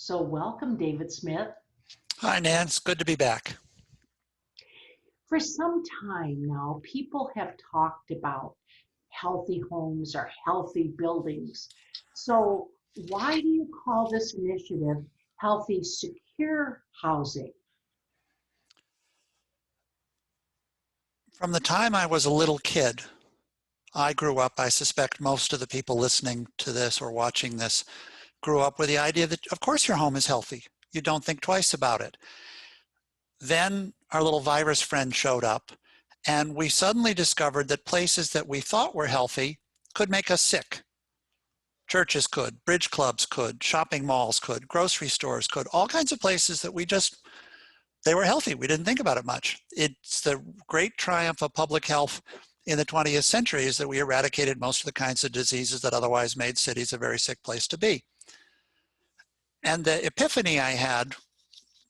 So welcome, David Smith. Hi, Nance. Good to be back. For some time now, people have talked about healthy homes or healthy buildings. So why do you call this initiative healthy, secure housing? From the time I was a little kid, I grew up, I suspect most of the people listening to this or watching this grew up with the idea that, of course, your home is healthy. You don't think twice about it. Then our little virus friend showed up, and we suddenly discovered that places that we thought were healthy could make us sick. Churches could, bridge clubs could, shopping malls could, grocery stores could, all kinds of places that they were healthy. We didn't think about it much. It's the great triumph of public health in the 20th century is that we eradicated most of the kinds of diseases that otherwise made cities a very sick place to be. And the epiphany I had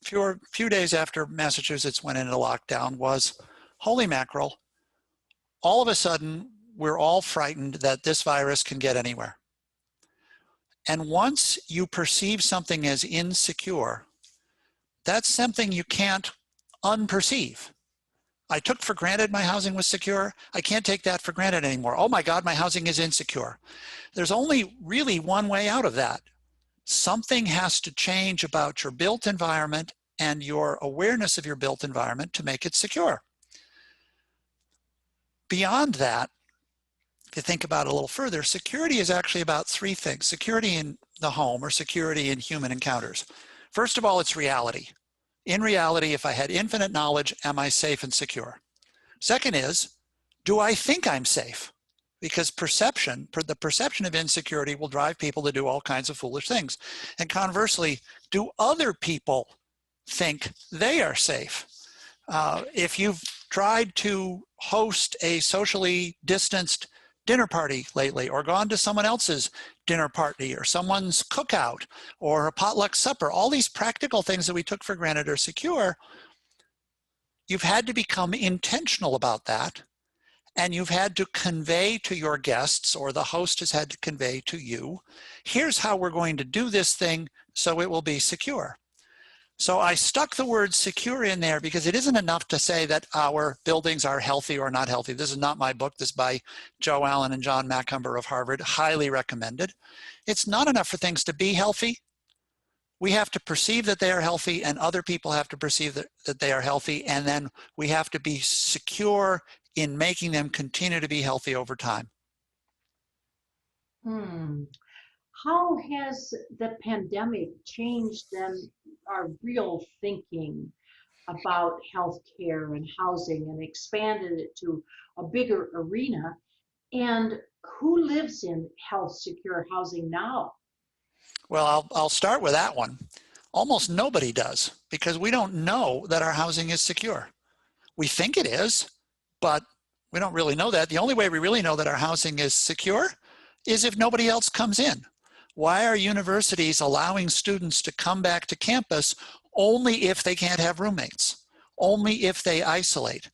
few days after Massachusetts went into lockdown was, holy mackerel, all of a sudden we're all frightened that this virus can get anywhere. And once you perceive something as insecure, that's something you can't unperceive. I took for granted my housing was secure. I can't take that for granted anymore. Oh my God, my housing is insecure. There's only really one way out of that. Something has to change about your built environment and your awareness of your built environment to make it secure. Beyond that, if you think about it a little further, security is actually about three things. Security in the home or security in human encounters. First of all, it's reality. In reality, if I had infinite knowledge, am I safe and secure? Second is, do I think I'm safe? Because the perception of insecurity will drive people to do all kinds of foolish things. And conversely, do other people think they are safe? If you've tried to host a socially distanced dinner party lately, or gone to someone else's dinner party, or someone's cookout, or a potluck supper, all these practical things that we took for granted are secure, you've had to become intentional about that, and you've had to convey to your guests, or the host has had to convey to you, here's how we're going to do this thing so it will be secure. So I stuck the word secure in there because it isn't enough to say that our buildings are healthy or not healthy. This is not my book. This is by Joe Allen and John Macumber of Harvard. Highly recommended. It's not enough for things to be healthy. We have to perceive that they are healthy, and other people have to perceive that they are healthy, and then we have to be secure in making them continue to be healthy over time. How has the pandemic changed our real thinking about healthcare and housing and expanded it to a bigger arena? And who lives in health secure housing now? Well, I'll start with that one. Almost nobody does, because we don't know that our housing is secure. We think it is, but we don't really know that. The only way we really know that our housing is secure is if nobody else comes in. Why are universities allowing students to come back to campus only if they can't have roommates, only if they isolate?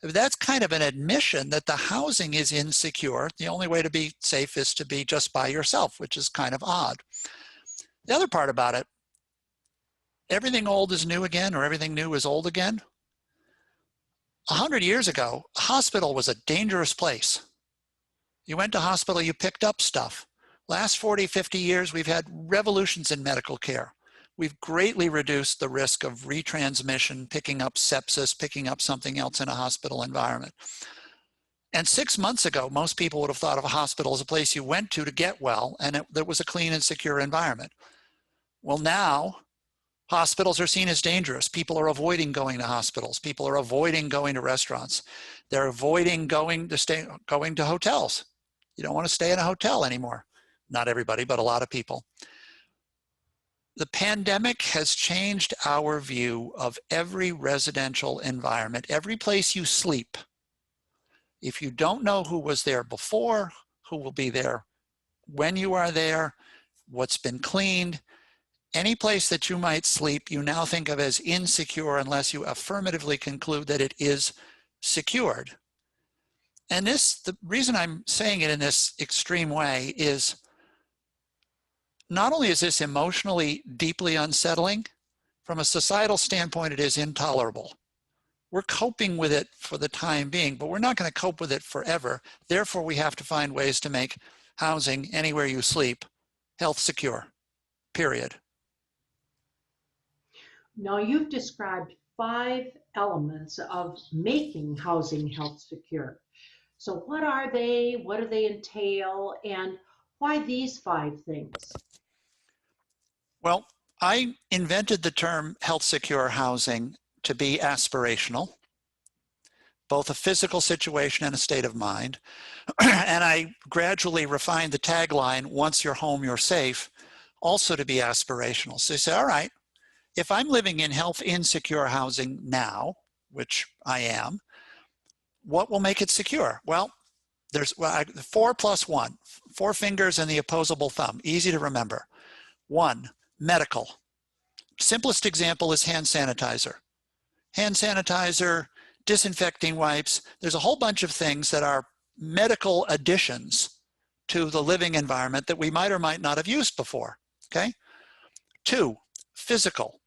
That's kind of an admission that the housing is insecure. The only way to be safe is to be just by yourself, which is kind of odd. The other part about it, everything old is new again, or everything new is old again. 100 years ago, a hospital was a dangerous place. You went to hospital, you picked up stuff. Last 40, 50 years, we've had revolutions in medical care. We've greatly reduced the risk of retransmission, picking up sepsis, picking up something else in a hospital environment. And 6 months ago, most people would have thought of a hospital as a place you went to get well, and that was a clean and secure environment. Well, now, hospitals are seen as dangerous. People are avoiding going to hospitals. People are avoiding going to restaurants. They're avoiding going to hotels. You don't want to stay in a hotel anymore. Not everybody, but a lot of people. The pandemic has changed our view of every residential environment, every place you sleep. If you don't know who was there before, who will be there when you are there, what's been cleaned, any place that you might sleep, you now think of as insecure unless you affirmatively conclude that it is secured. And the reason I'm saying it in this extreme way is not only is this emotionally deeply unsettling, from a societal standpoint, it is intolerable. We're coping with it for the time being, but we're not going to cope with it forever. Therefore, we have to find ways to make housing anywhere you sleep health secure, period. Now, you've described 5 elements of making housing health secure. So, what are they? What do they entail? And why these 5 things? Well, I invented the term health secure housing to be aspirational, both a physical situation and a state of mind. And I gradually refined the tagline, once you're home, you're safe, also to be aspirational. So you say, all right, if I'm living in health insecure housing now, which I am, what will make it secure? Well, there's 4 plus 1, 4 fingers and the opposable thumb, easy to remember. 1, medical. Simplest example is hand sanitizer. Hand sanitizer, disinfecting wipes. There's a whole bunch of things that are medical additions to the living environment that we might or might not have used before, okay? 2, physical.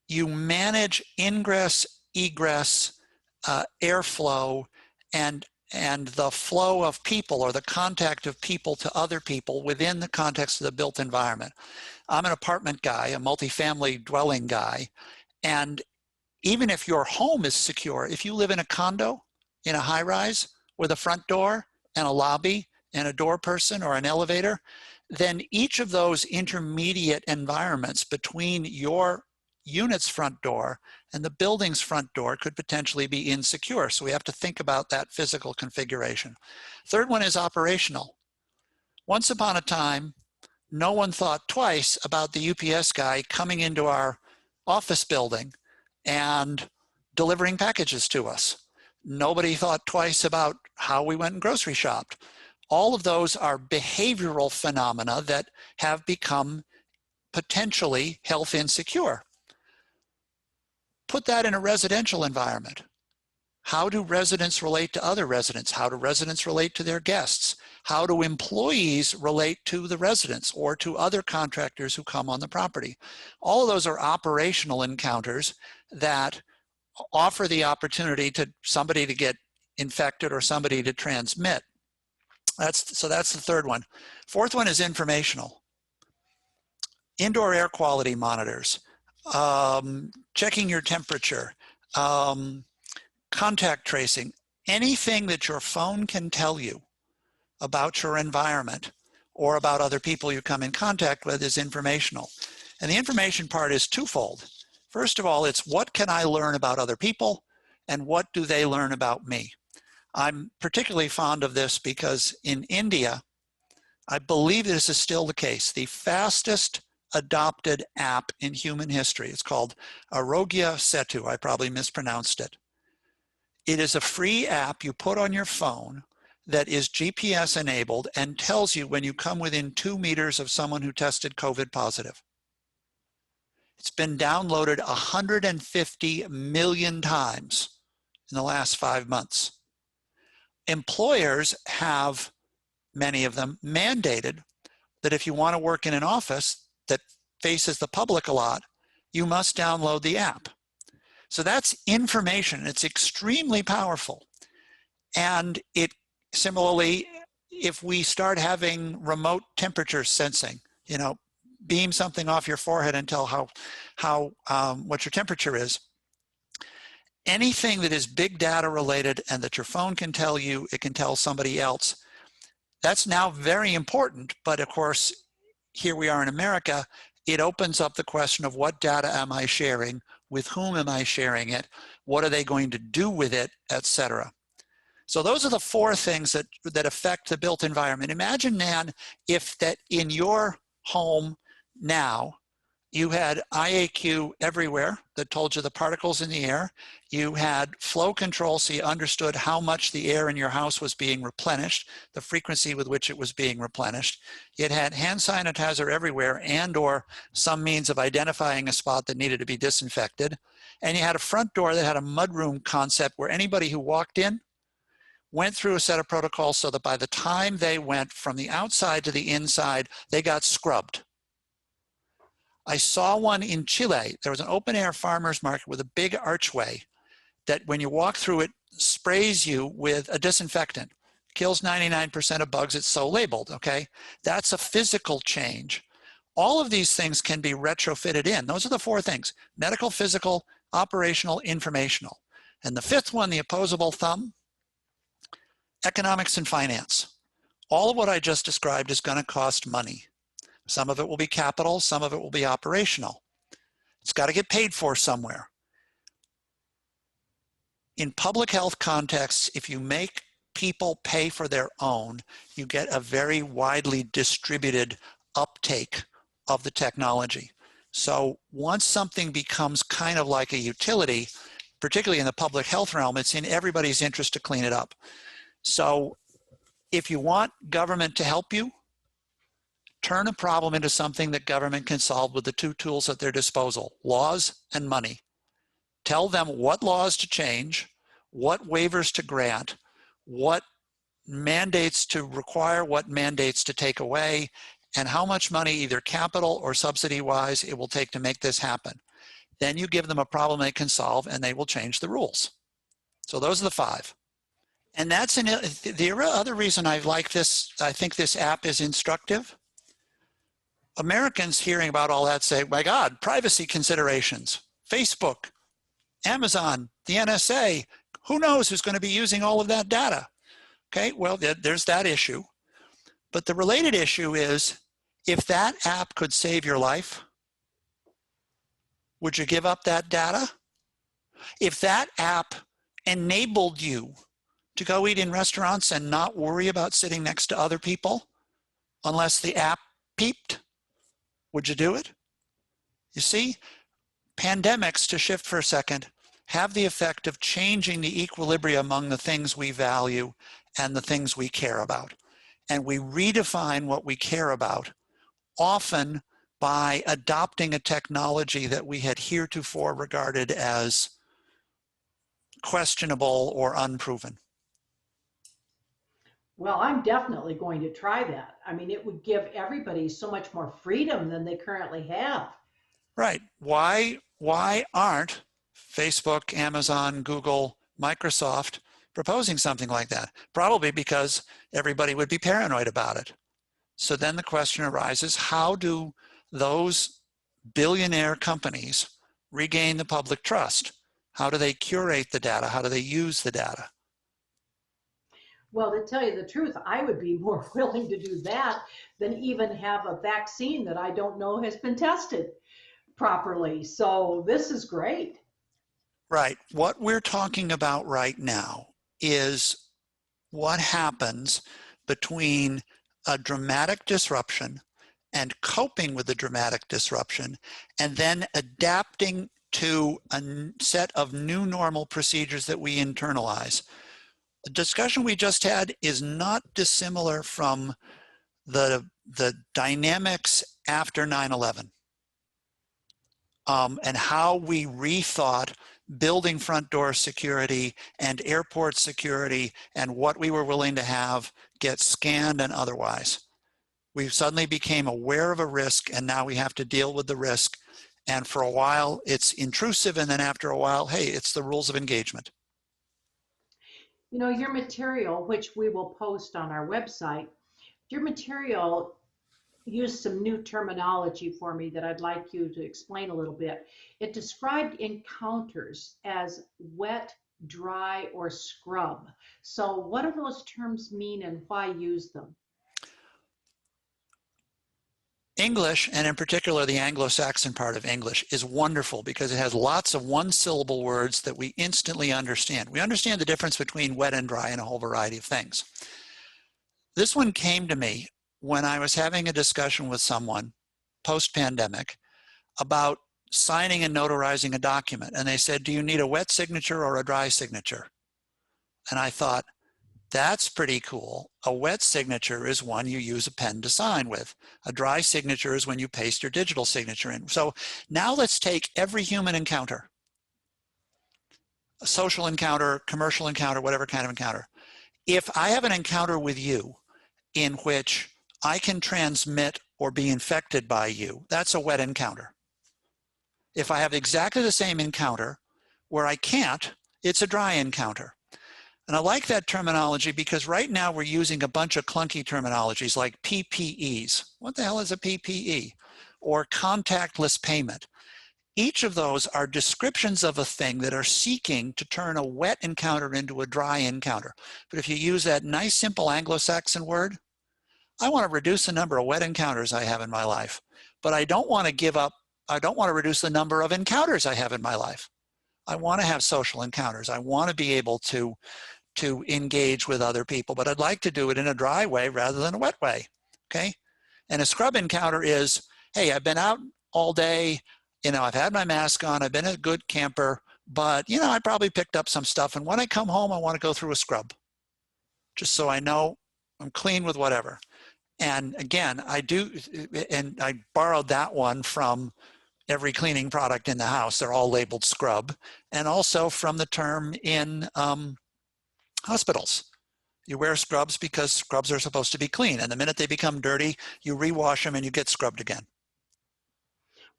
You manage ingress, egress, airflow, and the flow of people or the contact of people to other people within the context of the built environment. I'm an apartment guy, a multifamily dwelling guy, and even if your home is secure, if you live in a condo, in a high rise, with a front door and a lobby and a door person or an elevator, then each of those intermediate environments between your unit's front door and the building's front door could potentially be insecure. So we have to think about that physical configuration. Third one is operational. Once upon a time, no one thought twice about the UPS guy coming into our office building and delivering packages to us. Nobody thought twice about how we went and grocery shopped. All of those are behavioral phenomena that have become potentially health insecure. Put that in a residential environment. How do residents relate to other residents? How do residents relate to their guests? How do employees relate to the residents or to other contractors who come on the property? All of those are operational encounters that offer the opportunity to somebody to get infected or somebody to transmit. So that's the third one. Fourth one is informational. Indoor air quality monitors, checking your temperature, contact tracing, anything that your phone can tell you about your environment or about other people you come in contact with is informational. And the information part is twofold. First of all, it's what can I learn about other people and what do they learn about me? I'm particularly fond of this because in India, I believe this is still the case, the fastest adopted app in human history. It's called Arogya Setu. I probably mispronounced it. It is a free app you put on your phone that is GPS enabled and tells you when you come within 2 meters of someone who tested COVID positive. It's been downloaded 150 million times in the last 5 months. Employers have, many of them, mandated that if you want to work in an office that faces the public a lot, you must download the app. So that's information. It's extremely powerful. And it similarly, if we start having remote temperature sensing, beam something off your forehead and tell what your temperature is. Anything that is big data related and that your phone can tell you, it can tell somebody else. That's now very important, but of course, here we are in America, it opens up the question of what data am I sharing, with whom am I sharing it, what are they going to do with it, etc. So those are the 4 things that affect the built environment. Imagine, Nan, if that in your home now, you had IAQ everywhere that told you the particles in the air. You had flow control, so you understood how much the air in your house was being replenished, the frequency with which it was being replenished. It had hand sanitizer everywhere and or some means of identifying a spot that needed to be disinfected. And you had a front door that had a mudroom concept where anybody who walked in went through a set of protocols so that by the time they went from the outside to the inside, they got scrubbed. I saw one in Chile. There was an open air farmer's market with a big archway that when you walk through it, sprays you with a disinfectant. Kills 99% of bugs, it's so labeled, okay? That's a physical change. All of these things can be retrofitted in. Those are the four things: medical, physical, operational, informational. And the fifth one, the opposable thumb, economics and finance. All of what I just described is going to cost money. Some of it will be capital, some of it will be operational. It's got to get paid for somewhere. In public health contexts, if you make people pay for their own, you get a very widely distributed uptake of the technology. So once something becomes kind of like a utility, particularly in the public health realm, it's in everybody's interest to clean it up. So if you want government to help you, turn a problem into something that government can solve with the two tools at their disposal: laws and money. Tell them what laws to change, what waivers to grant, what mandates to require, what mandates to take away, and how much money, either capital or subsidy-wise, it will take to make this happen. Then you give them a problem they can solve, and they will change the rules. So those are the five. And that's the other reason I like this. I think this app is instructive. Americans hearing about all that say, my God, privacy considerations, Facebook, Amazon, the NSA, who knows who's going to be using all of that data? Okay, well, there's that issue. But the related issue is, if that app could save your life, would you give up that data? If that app enabled you to go eat in restaurants and not worry about sitting next to other people unless the app peeped, would you do it? You see, pandemics, to shift for a second, have the effect of changing the equilibrium among the things we value and the things we care about. And we redefine what we care about, often by adopting a technology that we had heretofore regarded as questionable or unproven. Well, I'm definitely going to try that. I mean, it would give everybody so much more freedom than they currently have. Right. Why aren't Facebook, Amazon, Google, Microsoft proposing something like that? Probably because everybody would be paranoid about it. So then the question arises, how do those billionaire companies regain the public trust? How do they curate the data? How do they use the data? Well, to tell you the truth, I would be more willing to do that than even have a vaccine that I don't know has been tested properly. So this is great. Right. What we're talking about right now is what happens between a dramatic disruption and coping with the dramatic disruption, and then adapting to a set of new normal procedures that we internalize. The discussion we just had is not dissimilar from the dynamics after 9/11, and how we rethought building front door security and airport security and what we were willing to have get scanned and otherwise. We suddenly became aware of a risk, and now we have to deal with the risk. And for a while, it's intrusive, and then after a while, hey, it's the rules of engagement. You know, your material, which we will post on our website, your material used some new terminology for me that I'd like you to explain a little bit. It described encounters as wet, dry, or scrub. So what do those terms mean and why use them? English, and in particular the Anglo-Saxon part of English, is wonderful because it has lots of one-syllable words that we instantly understand. We understand the difference between wet and dry and a whole variety of things. This one came to me when I was having a discussion with someone post-pandemic about signing and notarizing a document. And they said, do you need a wet signature or a dry signature? And I thought, that's pretty cool. A wet signature is one you use a pen to sign with. A dry signature is when you paste your digital signature in. So now let's take every human encounter, a social encounter, commercial encounter, whatever kind of encounter. If I have an encounter with you in which I can transmit or be infected by you, that's a wet encounter. If I have exactly the same encounter where I can't, it's a dry encounter. And I like that terminology because right now we're using a bunch of clunky terminologies like PPEs. What the hell is a PPE? Or contactless payment. Each of those are descriptions of a thing that are seeking to turn a wet encounter into a dry encounter. But if you use that nice, simple Anglo-Saxon word, I want to reduce the number of wet encounters I have in my life. But I don't want to give up, I don't want to reduce the number of encounters I have in my life. I want to have social encounters. I want to be able to engage with other people, but I'd like to do it in a dry way rather than a wet way, okay? And a scrub encounter is, hey, I've been out all day, I've had my mask on, I've been a good camper, but, I probably picked up some stuff, and when I come home, I want to go through a scrub, just so I know I'm clean with whatever. And again, I borrowed that one from every cleaning product in the house. They're all labeled scrub, and also from the term in hospitals. You wear scrubs because scrubs are supposed to be clean. And the minute they become dirty, you rewash them and you get scrubbed again.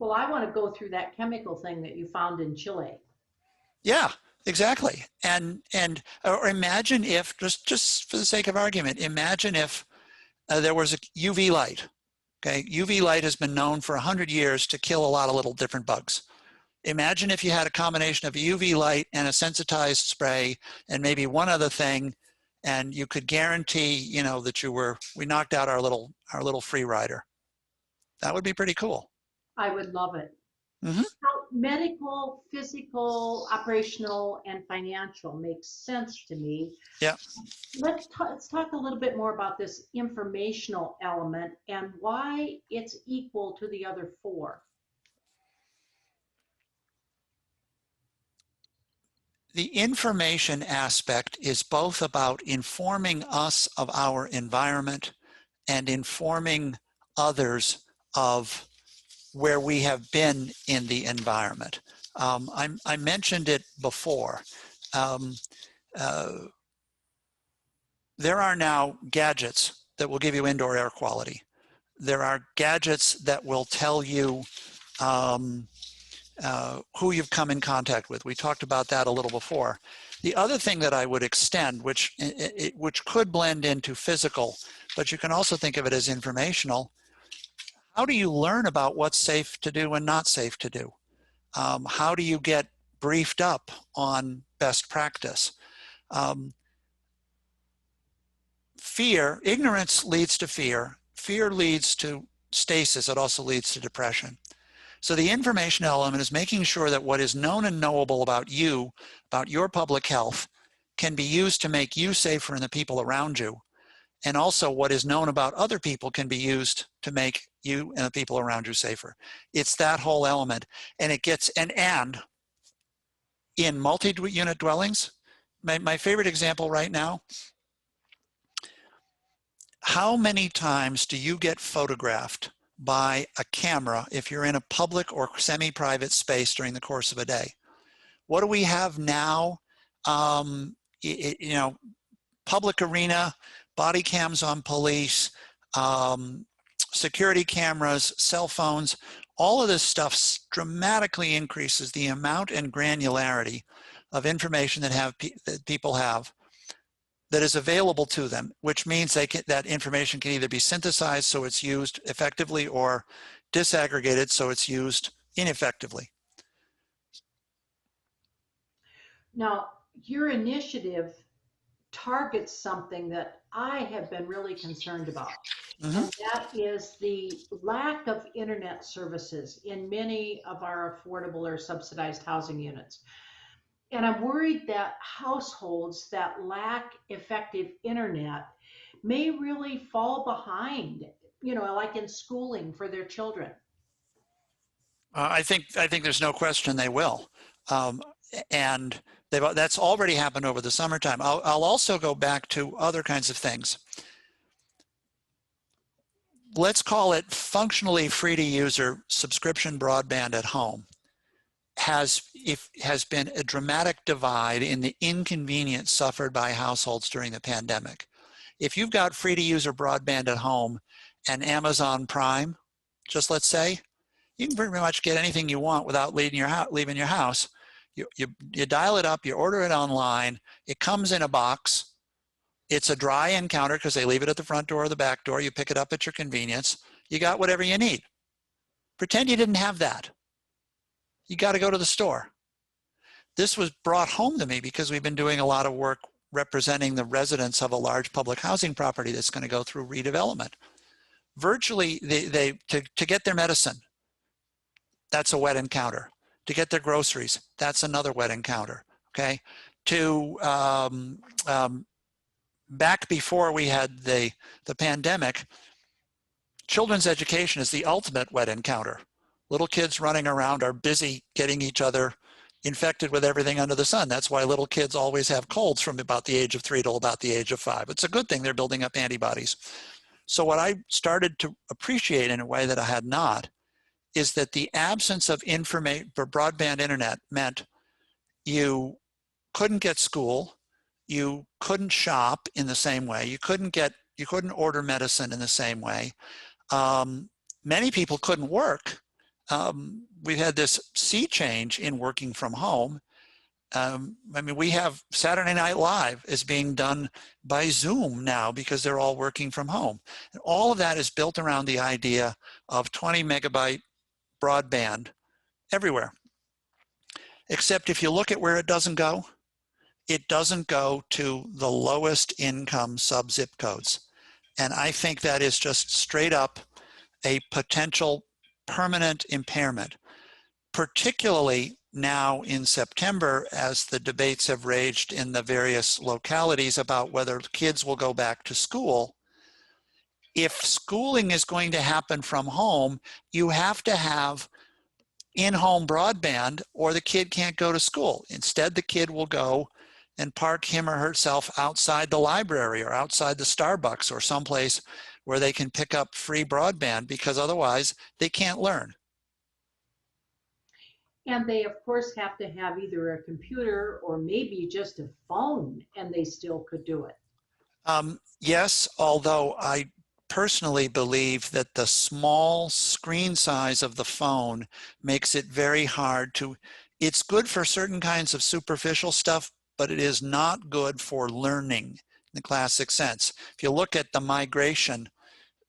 Well, I want to go through that chemical thing that you found in Chile. Yeah, exactly. Or imagine if, just for the sake of argument, imagine if there was a UV light. Okay, UV light has been known for 100 years to kill a lot of little different bugs. Imagine if you had a combination of a UV light and a sensitized spray and maybe one other thing, and you could guarantee, that we knocked out our little free rider. That would be pretty cool. I would love it. Mm-hmm. How medical, physical, operational, and financial makes sense to me. Yeah. Let's talk a little bit more about this informational element and why it's equal to the other four. The information aspect is both about informing us of our environment and informing others of where we have been in the environment. I mentioned it before. There are now gadgets that will give you indoor air quality. There are gadgets that will tell you who you've come in contact with. We talked about that a little before. The other thing that I would extend, which could blend into physical, but you can also think of it as informational. How do you learn about what's safe to do and not safe to do? How do you get briefed up on best practice? Ignorance leads to fear. Fear leads to stasis. It also leads to depression. So the information element is making sure that what is known and knowable about you, about your public health, can be used to make you safer and the people around you. And also what is known about other people can be used to make you and the people around you safer. It's that whole element. And it gets, and in multi-unit dwellings, my favorite example right now, how many times do you get photographed by a camera if you're in a public or semi-private space during the course of a day? What do we have now? Public arena, body cams on police, security cameras, cell phones, all of this stuff dramatically increases the amount and granularity of information that people have that is available to them, which means that information can either be synthesized so it's used effectively or disaggregated so it's used ineffectively. Now, your initiative targets something that I have been really concerned about, and that is the lack of internet services in many of our affordable or subsidized housing units. And I'm worried that households that lack effective internet may really fall behind, like in schooling for their children. I think there's no question they will. And that's already happened over the summertime. I'll also go back to other kinds of things. Let's call it functionally free to use or subscription broadband at home has been a dramatic divide in the inconvenience suffered by households during the pandemic. If you've got free to use or broadband at home and Amazon Prime, just let's say, you can pretty much get anything you want without leaving your house. You dial it up, you order it online, it comes in a box. It's a dry encounter because they leave it at the front door or the back door. You pick it up at your convenience. You got whatever you need. Pretend you didn't have that. You got to go to the store. This was brought home to me because we've been doing a lot of work representing the residents of a large public housing property that's going to go through redevelopment. Virtually, to get their medicine, that's a wet encounter. To get their groceries, that's another wet encounter. Okay, back before we had the pandemic, children's education is the ultimate wet encounter. Little kids running around are busy getting each other infected with everything under the sun. That's why little kids always have colds from about the age of 3 till about the age of 5. It's a good thing they're building up antibodies. So what I started to appreciate in a way that I had not is that the absence of information for broadband internet meant you couldn't get school, you couldn't shop in the same way, you couldn't order medicine in the same way. Many people couldn't work. We've had this sea change in working from home. I mean, we have Saturday Night Live is being done by Zoom now because they're all working from home. And all of that is built around the idea of 20 megabyte broadband everywhere. Except if you look at where it doesn't go to the lowest income sub-zip codes. And I think that is just straight up a potential permanent impairment, particularly now in September as the debates have raged in the various localities about whether kids will go back to school. If schooling is going to happen from home, you have to have in-home broadband or the kid can't go to school. Instead, the kid will go and park him or herself outside the library or outside the Starbucks or someplace where they can pick up free broadband because otherwise they can't learn. And they, of course, have to have either a computer or maybe just a phone, and they still could do it. Yes, although I personally believe that the small screen size of the phone makes it very hard to, it's good for certain kinds of superficial stuff, but it is not good for learning in the classic sense. If you look at the migration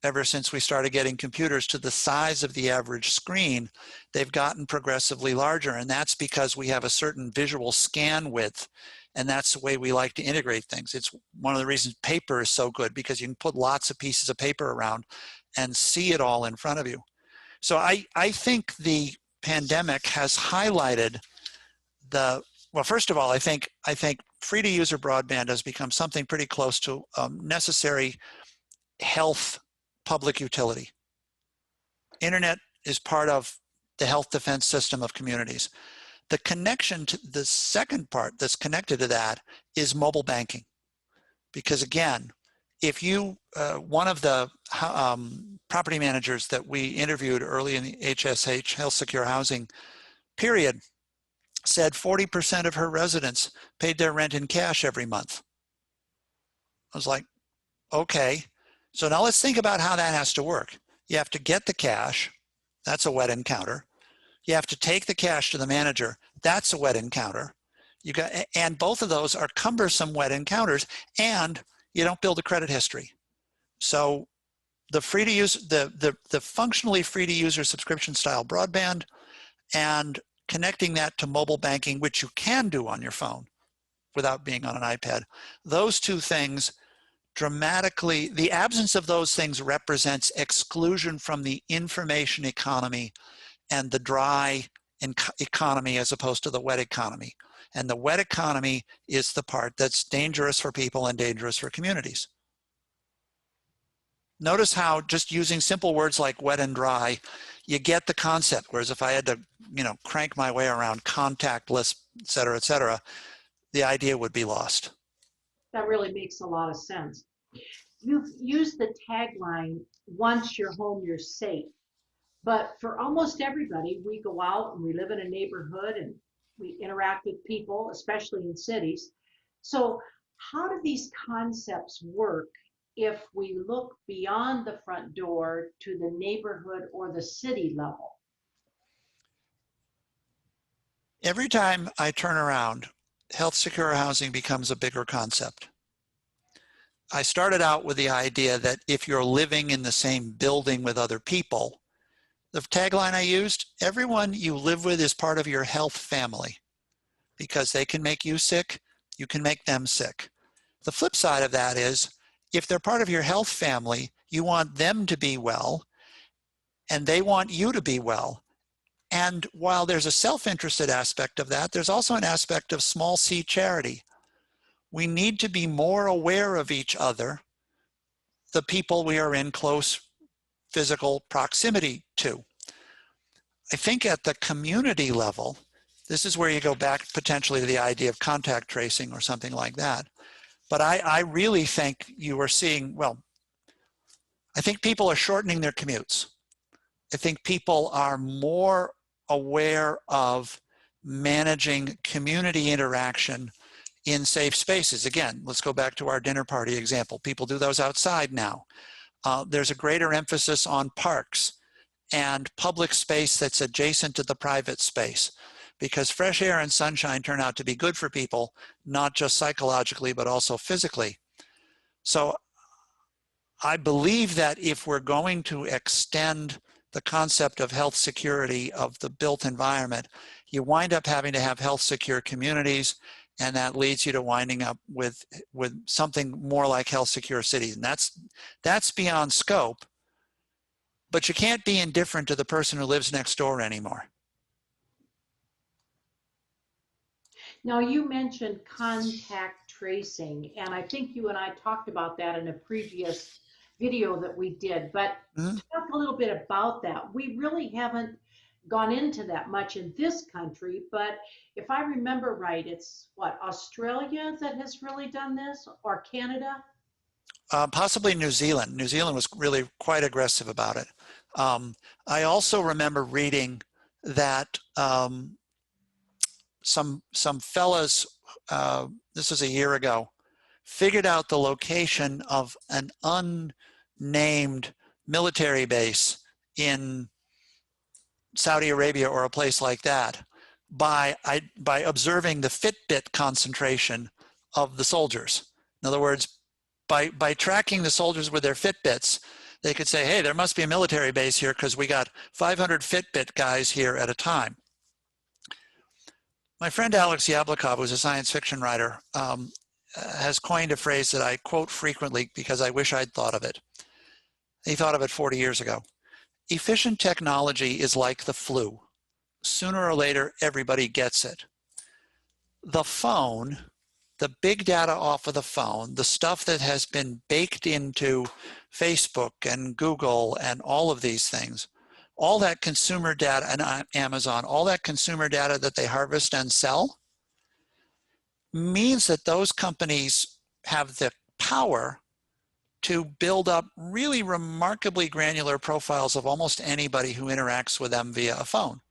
ever since we started getting computers to the size of the average screen, they've gotten progressively larger. And that's because we have a certain visual scan width. And that's the way we like to integrate things. It's one of the reasons paper is so good, because you can put lots of pieces of paper around and see it all in front of you. So I think the pandemic has highlighted well, first of all, I think free to user broadband has become something pretty close to necessary health public utility. Internet is part of the health defense system of communities. The connection to the second part that's connected to that is mobile banking. Because again, if you, one of the property managers that we interviewed early in the HSH, Health Secure Housing period, said 40% of her residents paid their rent in cash every month. I was like, okay. So now let's think about how that has to work. You have to get the cash. That's a wet encounter. You have to take the cash to the manager. That's a wet encounter. And both of those are cumbersome wet encounters, and you don't build a credit history. So the free to use, the functionally free to user subscription style broadband and connecting that to mobile banking, which you can do on your phone without being on an iPad. Those two things dramatically, the absence of those things represents exclusion from the information economy and the dry economy as opposed to the wet economy. And the wet economy is the part that's dangerous for people and dangerous for communities. Notice how just using simple words like wet and dry, you get the concept. Whereas if I had to, crank my way around contactless, et cetera, the idea would be lost. That really makes a lot of sense. You've used the tagline, once you're home, you're safe. But for almost everybody, we go out and we live in a neighborhood and we interact with people, especially in cities. So, how do these concepts work if we look beyond the front door to the neighborhood or the city level? Every time I turn around, health secure housing becomes a bigger concept. I started out with the idea that if you're living in the same building with other people, the tagline I used, everyone you live with is part of your health family because they can make you sick, you can make them sick. The flip side of that is if they're part of your health family, you want them to be well and they want you to be well. And while there's a self-interested aspect of that, there's also an aspect of small c charity. We need to be more aware of each other, the people we are in close physical proximity to. I think at the community level, this is where you go back potentially to the idea of contact tracing or something like that. But I really think you are seeing, well, I think people are shortening their commutes. I think people are more aware of managing community interaction in safe spaces. Again, let's go back to our dinner party example. People do those outside now. There's a greater emphasis on parks and public space that's adjacent to the private space because fresh air and sunshine turn out to be good for people, not just psychologically, but also physically. So I believe that if we're going to extend the concept of health security of the built environment, you wind up having to have health secure communities, and that leads you to winding up with something more like health secure cities. And that's beyond scope, but you can't be indifferent to the person who lives next door anymore. Now, you mentioned contact tracing, and I think you and I talked about that in a previous video that we did, but Mhm. talk a little bit about that. We really haven't gone into that much in this country, but if I remember right, it's what, Australia that has really done this, or Canada? Possibly New Zealand. New Zealand was really quite aggressive about it. I also remember reading that some fellas, this was a year ago, figured out the location of an unnamed military base in Saudi Arabia or a place like that by observing the Fitbit concentration of the soldiers. In other words, by tracking the soldiers with their Fitbits, they could say, hey, there must be a military base here because we got 500 Fitbit guys here at a time. My friend Alex Yablokov, who's a science fiction writer, has coined a phrase that I quote frequently because I wish I'd thought of it. He thought of it 40 years ago. Efficient technology is like the flu. Sooner or later, everybody gets it. The phone, the big data off of the phone, the stuff that has been baked into Facebook and Google and all of these things, all that consumer data, and Amazon, all that consumer data that they harvest and sell means that those companies have the power to build up really remarkably granular profiles of almost anybody who interacts with them via a phone,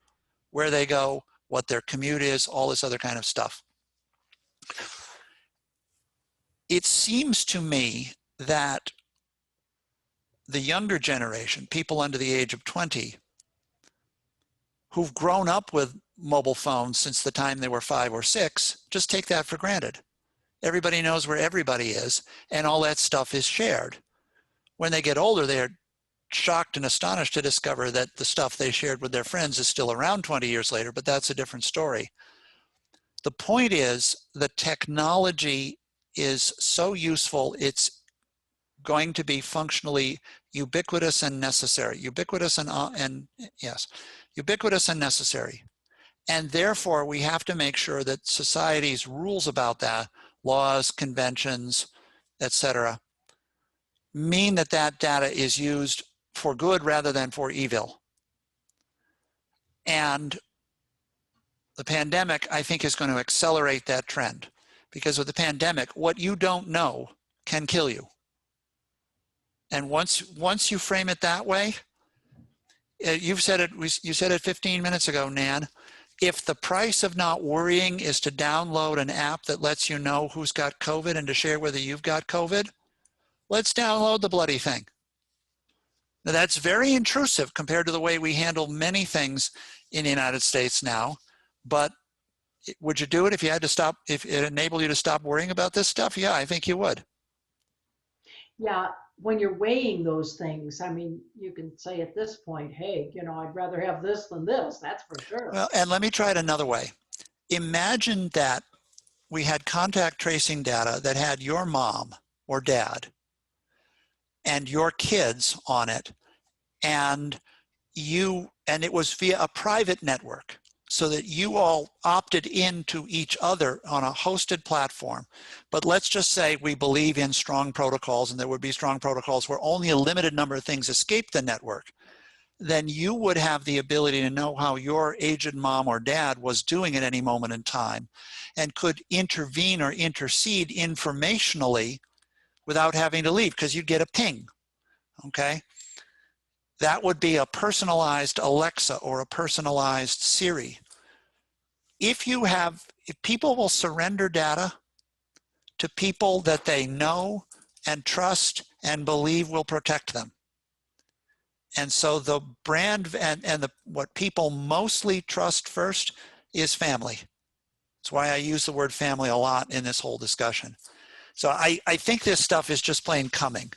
where they go, what their commute is, all this other kind of stuff. It seems to me that the younger generation, people under the age of 20, who've grown up with mobile phones since the time they were 5 or 6, just take that for granted. Everybody knows where everybody is, and all that stuff is shared. When they get older, they're shocked and astonished to discover that the stuff they shared with their friends is still around 20 years later, but that's a different story. The point is the technology is so useful, it's going to be functionally ubiquitous and necessary. Ubiquitous and yes, ubiquitous and necessary. And therefore, we have to make sure that society's rules about that, laws, conventions, etc., mean that that data is used for good rather than for evil. And the pandemic, I think, is going to accelerate that trend. Because with the pandemic, what you don't know can kill you. And once you frame it that way, You said it 15 minutes ago, Nan. If the price of not worrying is to download an app that lets you know who's got COVID and to share whether you've got COVID, let's download the bloody thing. Now, that's very intrusive compared to the way we handle many things in the United States now. But would you do it if you had to stop, if it enabled you to stop worrying about this stuff? Yeah, I think you would. Yeah, when you're weighing those things, I mean, you can say at this point, hey, I'd rather have this than this, that's for sure. Well, and let me try it another way. Imagine that we had contact tracing data that had your mom or dad and your kids on it, and it was via a private network, so that you all opted into each other on a hosted platform. But let's just say we believe in strong protocols, and there would be strong protocols where only a limited number of things escape the network. Then you would have the ability to know how your aged mom or dad was doing at any moment in time, and could intervene or intercede informationally without having to leave, because you'd get a ping, okay? That would be a personalized Alexa or a personalized Siri. If people will surrender data to people that they know and trust and believe will protect them. And so the brand what people mostly trust first is family. That's why I use the word family a lot in this whole discussion. So I think this stuff is just plain coming.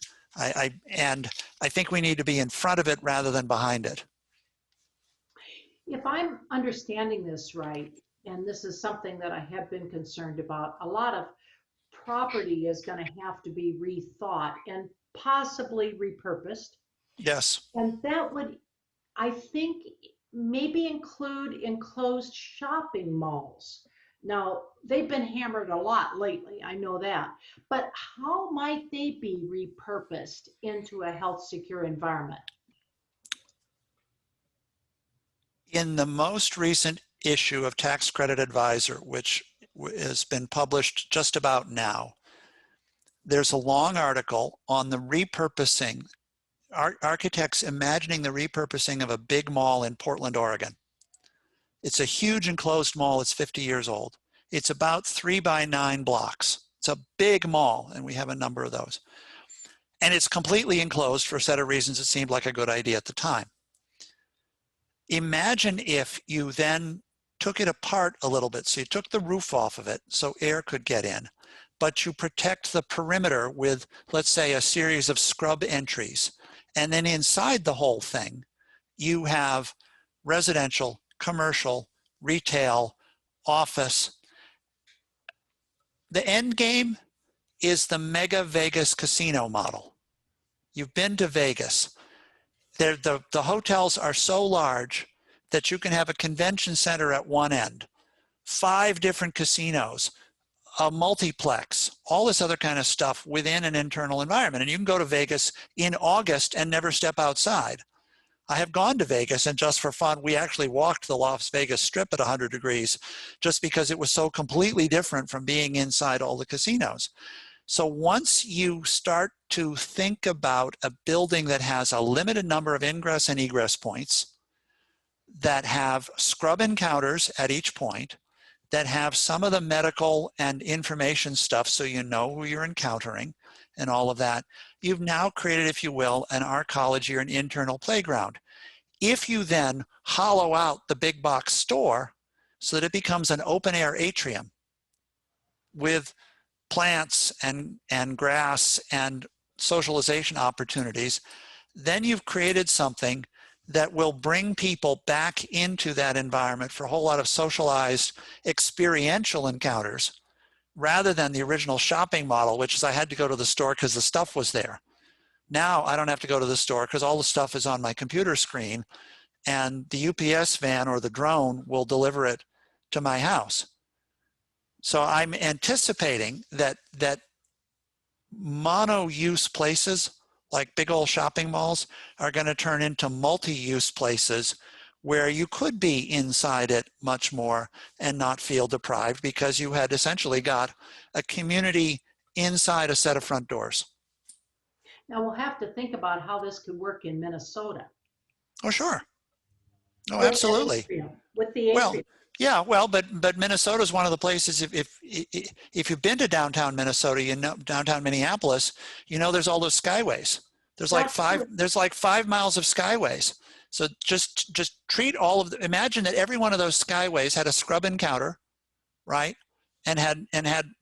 And I think we need to be in front of it rather than behind it. If I'm understanding this right, and this is something that I have been concerned about, a lot of property is going to have to be rethought and possibly repurposed. Yes. And that would, I think, maybe include enclosed shopping malls. Now, they've been hammered a lot lately, I know that. But how might they be repurposed into a health secure environment? In the most recent issue of Tax Credit Advisor, which has been published just about now, there's a long article on the repurposing, architects imagining the repurposing of a big mall in Portland, Oregon. It's a huge enclosed mall. It's 50 years old. It's about 3x9 blocks. It's a big mall, and we have a number of those. And it's completely enclosed for a set of reasons it seemed like a good idea at the time. Imagine if you then took it apart a little bit. So you took the roof off of it so air could get in, but you protect the perimeter with, let's say, a series of scrub entries. And then inside the whole thing, you have residential, commercial, retail, office. The end game is the mega Vegas casino model. You've been to Vegas. The hotels are so large that you can have a convention center at one end, 5 different casinos, a multiplex, all this other kind of stuff within an internal environment. And you can go to Vegas in August and never step outside. I have gone to Vegas, and just for fun, we actually walked the Las Vegas Strip at 100 degrees just because it was so completely different from being inside all the casinos. So once you start to think about a building that has a limited number of ingress and egress points, that have scrub encounters at each point, that have some of the medical and information stuff so you know who you're encountering and all of that, you've now created, if you will, an arcology or an internal playground. If you then hollow out the big box store so that it becomes an open air atrium with plants and grass and socialization opportunities, then you've created something that will bring people back into that environment for a whole lot of socialized experiential encounters, rather than the original shopping model, which is I had to go to the store because the stuff was there. Now I don't have to go to the store because all the stuff is on my computer screen, and the UPS van or the drone will deliver it to my house. So I'm anticipating that mono-use places like big old shopping malls are going to turn into multi-use places where you could be inside it much more and not feel deprived because you had essentially got a community inside a set of front doors. Now we'll have to think about how this could work in Minnesota. Oh, sure. Oh, with that absolutely. atrium, with the Well, atrium. yeah, well, but Minnesota is one of the places. If you've been to downtown Minnesota, you know downtown Minneapolis, you know there's all those skyways. That's true. There's like 5 miles of skyways. So just treat all of the. Imagine that every one of those skyways had a scrub and counter, right? And had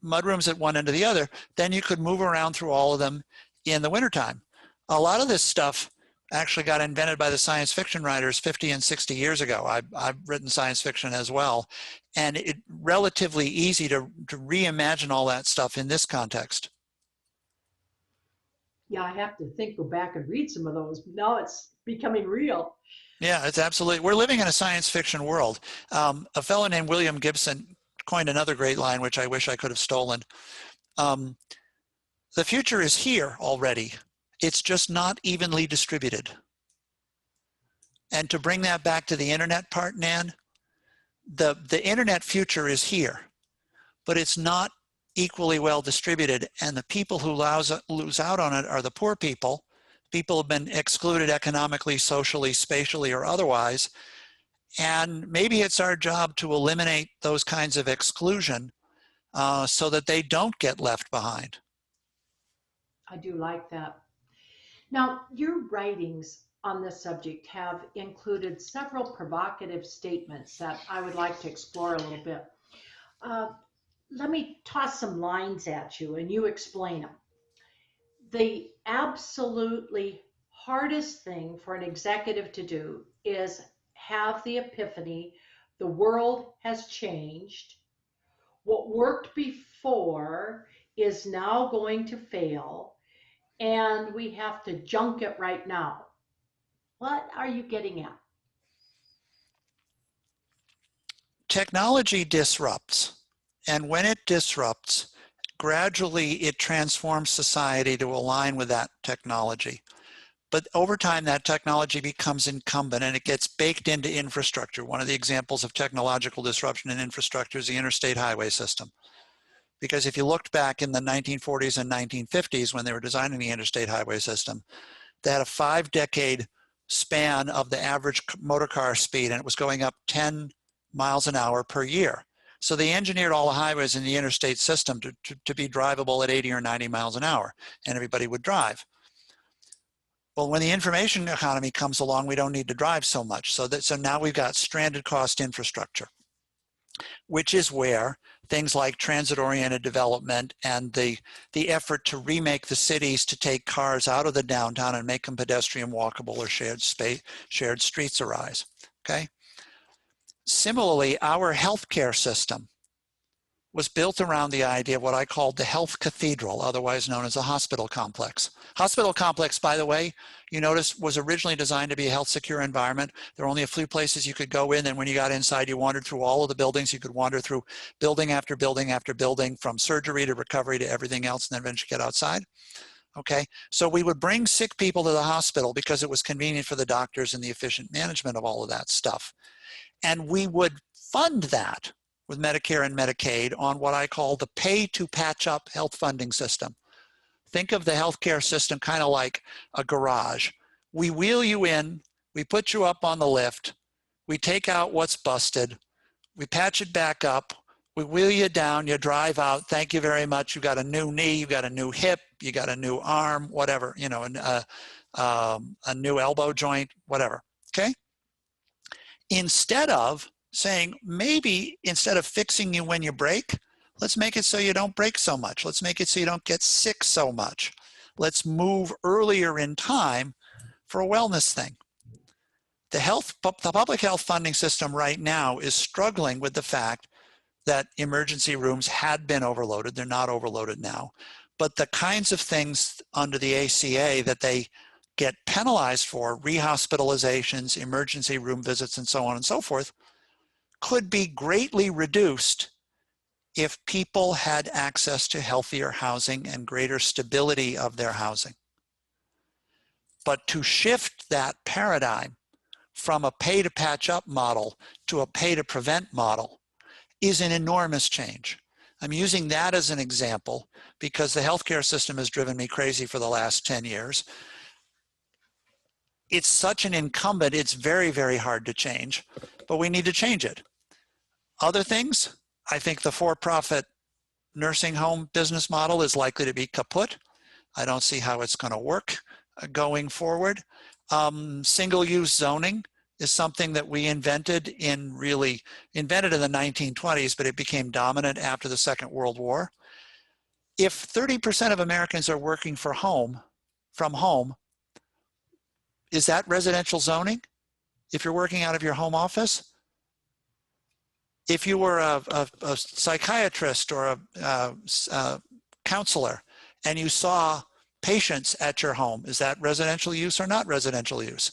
mudrooms at one end or the other. Then you could move around through all of them in the wintertime. A lot of this stuff actually got invented by the science fiction writers 50 and 60 years ago. I've written science fiction as well, and it's relatively easy to reimagine all that stuff in this context. Yeah, I have to go back and read some of those. Now it's becoming real. Yeah, it's absolutely. We're living in a science fiction world. A fellow named William Gibson coined another great line, which I wish I could have stolen. Um, the future is here already. It's just not evenly distributed. And to bring that back to the internet part, Nan, the internet future is here, but it's not equally well distributed. And the people who lose out on it are the poor people. People have been excluded economically, socially, spatially, or otherwise. And maybe it's our job to eliminate those kinds of exclusion so that they don't get left behind. I do like that. Now, your writings on this subject have included several provocative statements that I would like to explore a little bit. Uh, Let me toss some lines at you and you explain them. The absolutely hardest thing for an executive to do is have the epiphany the world has changed. What worked before is now going to fail, and we have to junk it right now. What are you getting at? Technology disrupts, and when it disrupts, gradually it transforms society to align with that technology. But over time, that technology becomes incumbent and it gets baked into infrastructure. One of the examples of technological disruption in infrastructure is the interstate highway system. Because if you looked back in the 1940s and 1950s when they were designing the interstate highway system, they had a 5-decade span of the average motor car speed, and it was going up 10 miles an hour per year. So they engineered all the highways in the interstate system to be drivable at 80 or 90 miles an hour, and everybody would drive. Well, when the information economy comes along, we don't need to drive so much. So now we've got stranded cost infrastructure, which is where things like transit-oriented development and the effort to remake the cities to take cars out of the downtown and make them pedestrian walkable or shared streets arise, okay? Similarly, our healthcare system was built around the idea of what I called the health cathedral, otherwise known as a hospital complex. Hospital complex, by the way, you notice was originally designed to be a health secure environment. There were only a few places you could go in, and when you got inside, you wandered through all of the buildings. You could wander through building after building after building, from surgery to recovery to everything else, and then eventually get outside. Okay, so we would bring sick people to the hospital because it was convenient for the doctors and the efficient management of all of that stuff. And we would fund that with Medicare and Medicaid on what I call the pay to patch up health funding system. Think of the healthcare system kind of like a garage. We wheel you in, we put you up on the lift, we take out what's busted, we patch it back up, we wheel you down, you drive out, thank you very much, you got a new knee, you got a new hip, you got a new arm, whatever, you know, a new elbow joint, whatever, okay? Instead of saying, maybe instead of fixing you when you break, let's make it so you don't break so much. Let's make it so you don't get sick so much. Let's move earlier in time for a wellness thing. The public health funding system right now is struggling with the fact that emergency rooms had been overloaded. They're not overloaded now. But the kinds of things under the ACA that they get penalized for, rehospitalizations, emergency room visits, and so on and so forth, could be greatly reduced if people had access to healthier housing and greater stability of their housing. But to shift that paradigm from a pay to patch up model to a pay to prevent model is an enormous change. I'm using that as an example because the healthcare system has driven me crazy for the last 10 years. it's such an incumbent, it's very, very hard to change, but we need to change it. Other things, I think the for-profit nursing home business model is likely to be kaput. I don't see how it's going to work going forward. Single-use zoning is something that we invented in the 1920s, but it became dominant after the Second World War. If 30% of Americans are working from home, is that residential zoning? If you're working out of your home office? If you were a psychiatrist or a counselor and you saw patients at your home, is that residential use or not residential use?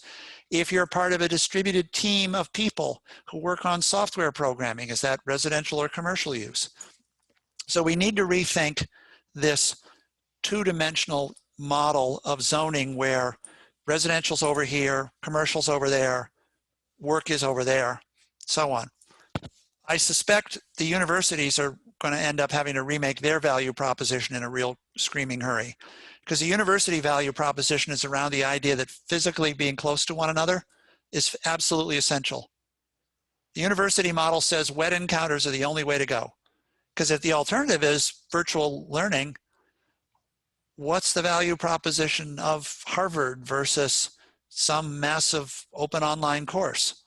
If you're part of a distributed team of people who work on software programming, is that residential or commercial use? So we need to rethink this two-dimensional model of zoning where residential's over here, commercial's over there, work is over there, so on. I suspect the universities are going to end up having to remake their value proposition in a real screaming hurry, because the university value proposition is around the idea that physically being close to one another is absolutely essential. The university model says wet encounters are the only way to go, because if the alternative is virtual learning, what's the value proposition of Harvard versus some massive open online course?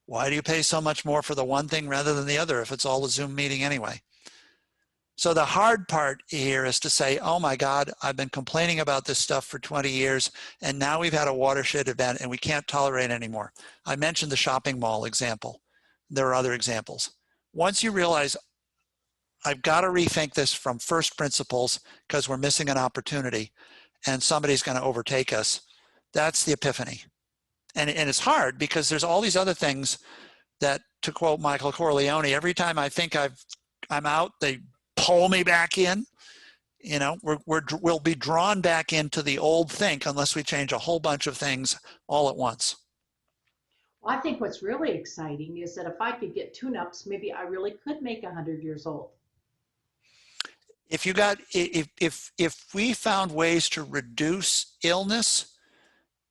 Why do you pay so much more for the one thing rather than the other if it's all a Zoom meeting anyway? So the hard part here is to say, oh my God, I've been complaining about this stuff for 20 years, and now we've had a watershed event and we can't tolerate it anymore. I mentioned the shopping mall example. There are other examples. Once you realize, I've got to rethink this from first principles because we're missing an opportunity and somebody's going to overtake us, that's the epiphany. And it's hard because there's all these other things that, to quote Michael Corleone, every time I think I'm out, they pull me back in. You know, we'll be drawn back into the old think unless we change a whole bunch of things all at once. Well, I think what's really exciting is that if I could get tune-ups, maybe I really could make 100 years old. If we found ways to reduce illness,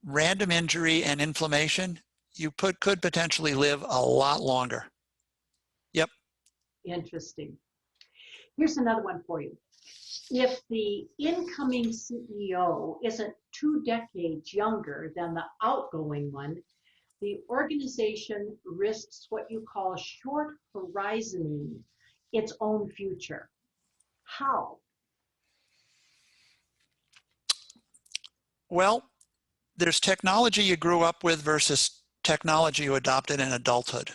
random injury, and inflammation, you could potentially live a lot longer. Yep. Interesting. Here's another one for you. If the incoming CEO isn't 2 decades younger than the outgoing one, the organization risks what you call short horizoning its own future. How? Well, there's technology you grew up with versus technology you adopted in adulthood.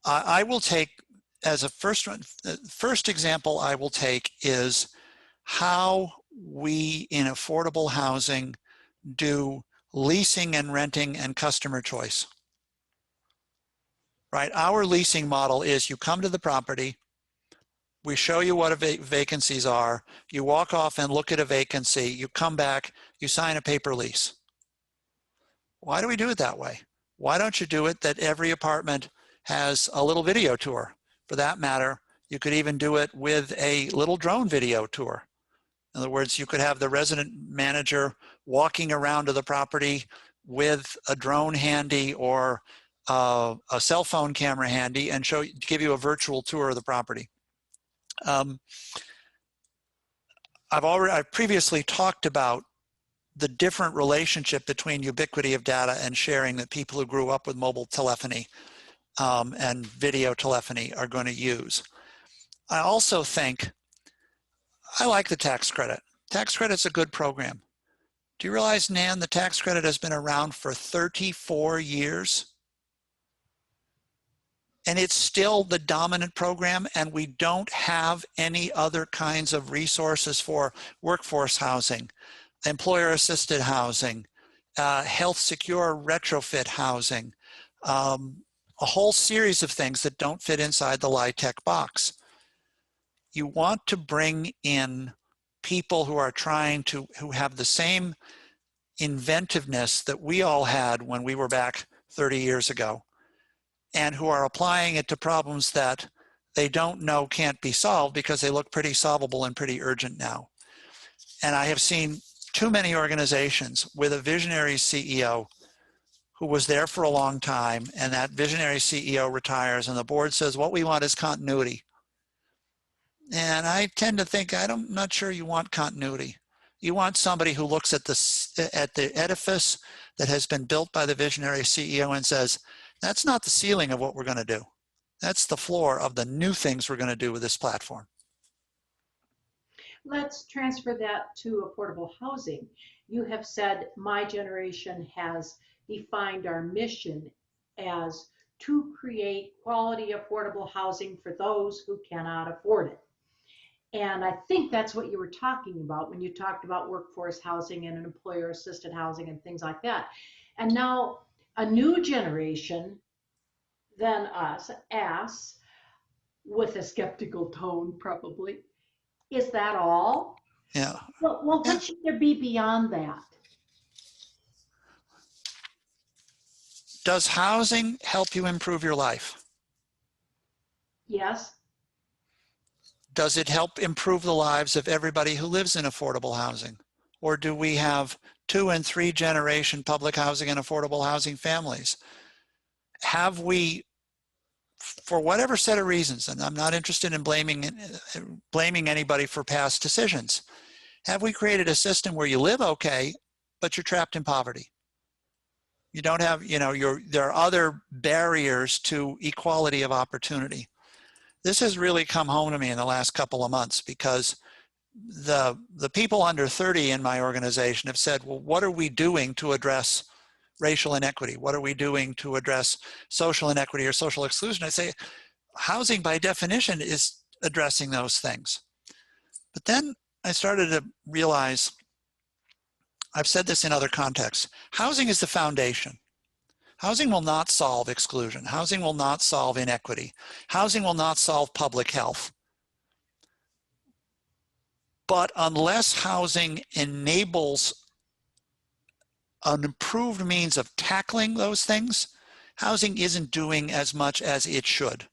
I will take as a first example I will take is how we in affordable housing do leasing and renting and customer choice. Right? Our leasing model is you come to the property, we show you what vacancies are, you walk off and look at a vacancy, you come back, you sign a paper lease. Why do we do it that way? Why don't you do it that every apartment has a little video tour? For that matter, you could even do it with a little drone video tour. In other words, you could have the resident manager walking around to the property with a drone handy or a cell phone camera handy and give you a virtual tour of the property. I've previously talked about the different relationship between ubiquity of data and sharing that people who grew up with mobile telephony and video telephony are going to use. I also think I like the tax credit. Tax credit's a good program. Do you realize, Nan, the tax credit has been around for 34 years? And it's still the dominant program, and we don't have any other kinds of resources for workforce housing, employer-assisted housing, health secure retrofit housing, a whole series of things that don't fit inside the LIHTC box. You want to bring in people who are who have the same inventiveness that we all had when we were back 30 years ago, and who are applying it to problems that they don't know can't be solved because they look pretty solvable and pretty urgent now. And I have seen too many organizations with a visionary CEO who was there for a long time, and that visionary CEO retires, and the board says, what we want is continuity. And I tend to think, I'm not sure you want continuity. You want somebody who looks at the edifice that has been built by the visionary CEO and says, that's not the ceiling of what we're going to do. That's the floor of the new things we're going to do with this platform. Let's transfer that to affordable housing. You have said my generation has defined our mission as to create quality, affordable housing for those who cannot afford it. And I think that's what you were talking about when you talked about workforce housing and employer assisted housing and things like that. And now a new generation than us asks, with a skeptical tone probably, is that all? Yeah. Well, what should there be beyond that? Does housing help you improve your life? Yes. Does it help improve the lives of everybody who lives in affordable housing? Or do we have 2- and 3-generation public housing and affordable housing families? Have we, for whatever set of reasons, and I'm not interested in blaming anybody for past decisions, have we created a system where you live okay, but you're trapped in poverty? You don't have, there are other barriers to equality of opportunity. This has really come home to me in the last couple of months, because the people under 30 in my organization have said, well, what are we doing to address racial inequity? What are we doing to address social inequity or social exclusion? I say, housing by definition is addressing those things. But then I started to realize, I've said this in other contexts, housing is the foundation. Housing will not solve exclusion. Housing will not solve inequity. Housing will not solve public health. But unless housing enables an improved means of tackling those things, housing isn't doing as much as it should.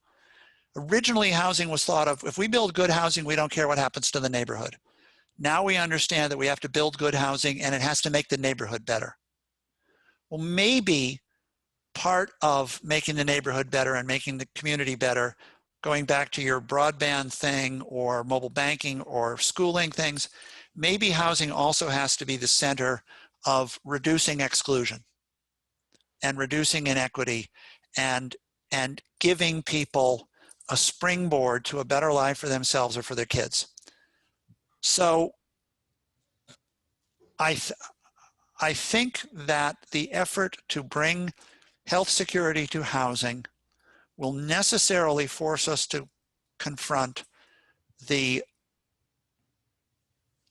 Originally, housing was thought of, if we build good housing, we don't care what happens to the neighborhood. Now we understand that we have to build good housing and it has to make the neighborhood better. Well, maybe part of making the neighborhood better and making the community better, going back to your broadband thing or mobile banking or schooling things, maybe housing also has to be the center of reducing exclusion and reducing inequity and giving people a springboard to a better life for themselves or for their kids. So I think that the effort to bring health security to housing will necessarily force us to confront the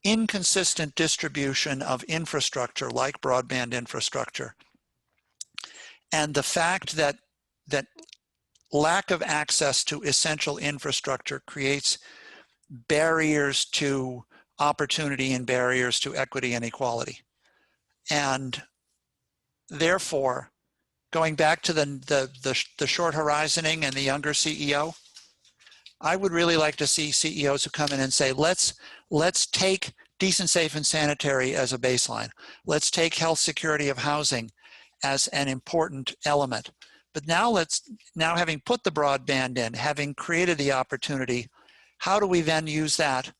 inconsistent distribution of infrastructure like broadband infrastructure, and the fact that lack of access to essential infrastructure creates barriers to opportunity and barriers to equity and equality. And therefore, going back to the short horizoning and the younger CEO, I would really like to see CEOs who come in and say, let's take decent, safe, and sanitary as a baseline. Let's take health security of housing as an important element. But now having put the broadband in, having created the opportunity, how do we then use that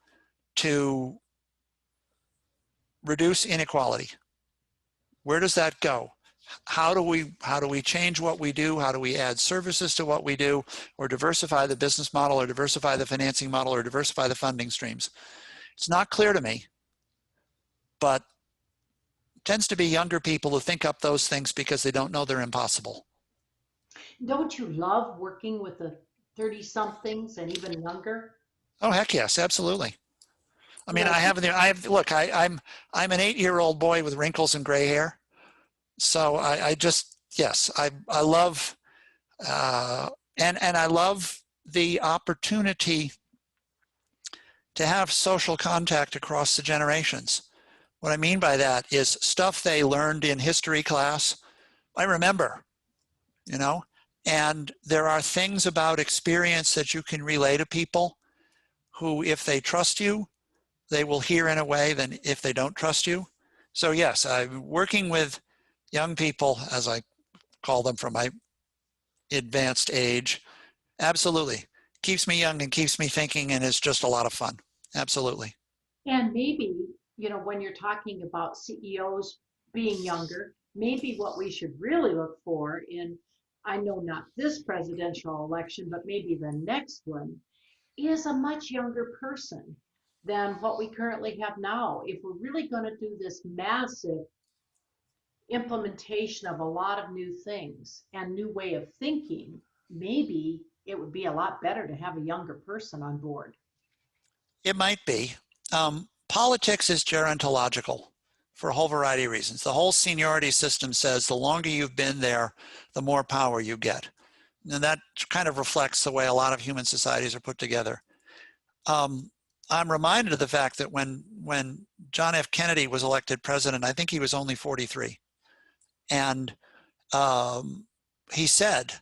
to reduce inequality? Where does that go? How do we change what we do? How do we add services to what we do, or diversify the business model, or diversify the financing model, or diversify the funding streams? It's not clear to me, but it tends to be younger people who think up those things because they don't know they're impossible. Don't you love working with the 30-somethings and even younger? Oh, heck yes, absolutely. I mean, Yeah. look, I'm an 8-year-old boy with wrinkles and gray hair. So yes, I love, and I love the opportunity to have social contact across the generations. What I mean by that is stuff they learned in history class, I remember, and there are things about experience that you can relay to people who, if they trust you, they will hear in a way than if they don't trust you. So yes, I'm working with young people, as I call them from my advanced age. Absolutely. Keeps me young and keeps me thinking, and it's just a lot of fun. Absolutely. And maybe, when you're talking about CEOs being younger, maybe what we should really look for in, I know not this presidential election, but maybe the next one, is a much younger person than what we currently have now. If we're really going to do this massive implementation of a lot of new things and new way of thinking, maybe it would be a lot better to have a younger person on board. It might be. Politics is gerontological for a whole variety of reasons. The whole seniority system says the longer you've been there, the more power you get. And that kind of reflects the way a lot of human societies are put together. I'm reminded of the fact that when John F. Kennedy was elected president, I think he was only 43. And he said,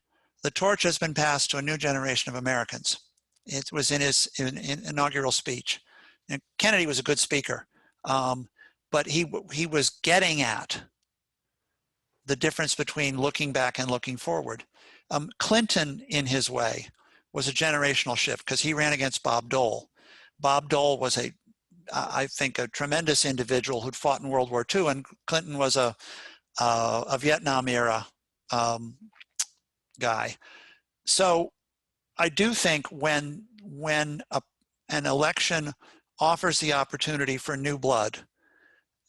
the torch has been passed to a new generation of Americans. It was in his inaugural speech. And Kennedy was a good speaker, but he was getting at the difference between looking back and looking forward. Clinton, in his way, was a generational shift because he ran against Bob Dole. Bob Dole was I think, a tremendous individual who'd fought in World War II, and Clinton was a Vietnam era guy. So I do think when an election offers the opportunity for new blood,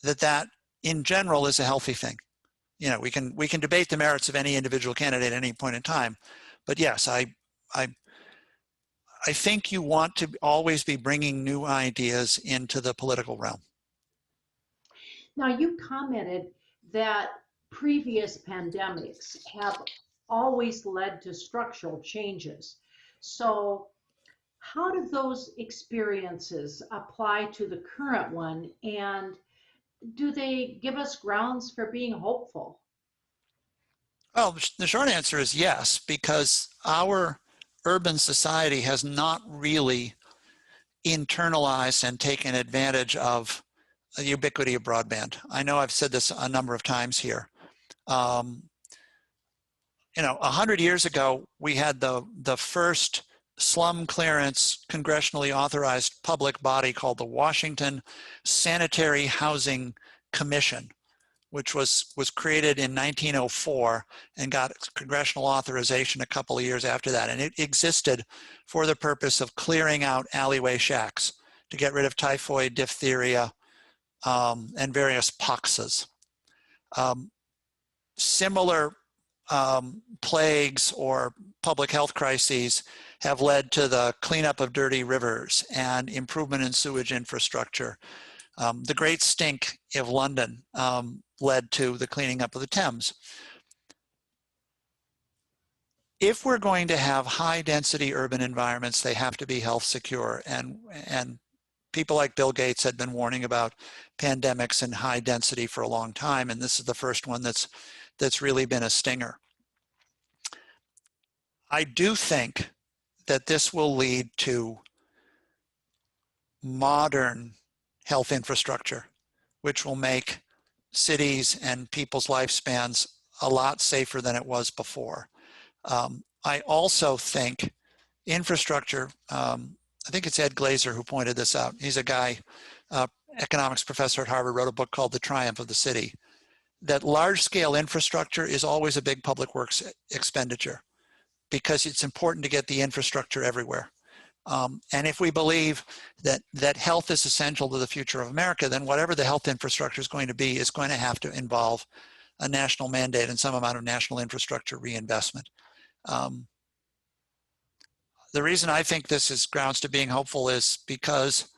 that in general is a healthy thing. We can debate the merits of any individual candidate at any point in time, but yes, I think you want to always be bringing new ideas into the political realm. Now, you commented that previous pandemics have always led to structural changes. So how do those experiences apply to the current one, and do they give us grounds for being hopeful? Well, the short answer is yes, because our urban society has not really internalized and taken advantage of the ubiquity of broadband. I know I've said this a number of times here. 100 years ago, we had the first slum clearance congressionally authorized public body called the Washington Sanitary Housing Commission, which was created in 1904 and got congressional authorization a couple of years after that. And it existed for the purpose of clearing out alleyway shacks to get rid of typhoid, diphtheria, and various poxes. Similar plagues or public health crises have led to the cleanup of dirty rivers and improvement in sewage infrastructure. The Great Stink of London led to the cleaning up of the Thames. If we're going to have high density urban environments, they have to be health secure. And people like Bill Gates had been warning about pandemics and high density for a long time. And this is the first one that's really been a stinger. I do think that this will lead to modern health infrastructure, which will make cities and people's lifespans a lot safer than it was before. I also think infrastructure, I think it's Ed Glazer who pointed this out. He's a guy, economics professor at Harvard, wrote a book called The Triumph of the City, that large scale infrastructure is always a big public works expenditure because it's important to get the infrastructure everywhere. And if we believe that health is essential to the future of America, then whatever the health infrastructure is going to be is going to have to involve a national mandate and some amount of national infrastructure reinvestment. The reason I think this is grounds to being hopeful is because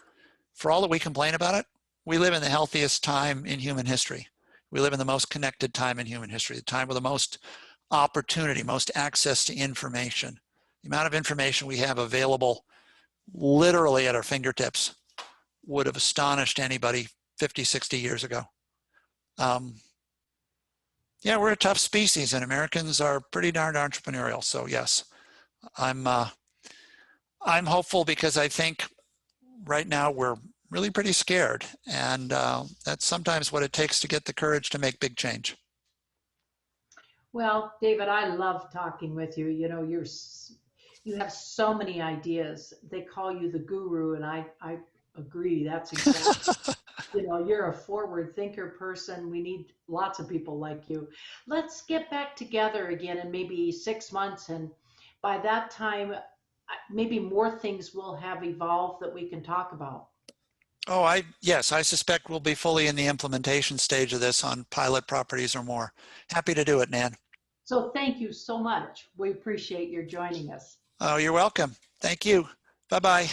for all that we complain about it, we live in the healthiest time in human history. We live in the most connected time in human history, the time with the most opportunity, most access to information. The amount of information we have available literally at our fingertips would have astonished anybody 50, 60 years ago. Yeah, we're a tough species and Americans are pretty darn entrepreneurial. So yes, I'm hopeful because I think right now we're really pretty scared, and that's sometimes what it takes to get the courage to make big change. Well, David, I love talking with you. You know, you have so many ideas. They call you the guru, and I agree. That's exactly, you know, you're a forward thinker person. We need lots of people like you. Let's get back together again in maybe 6 months, and by that time, maybe more things will have evolved that we can talk about. Oh, yes, I suspect we'll be fully in the implementation stage of this on pilot properties or more. Happy to do it, Nan. So thank you so much. We appreciate your joining us. Oh, you're welcome. Thank you. Bye-bye.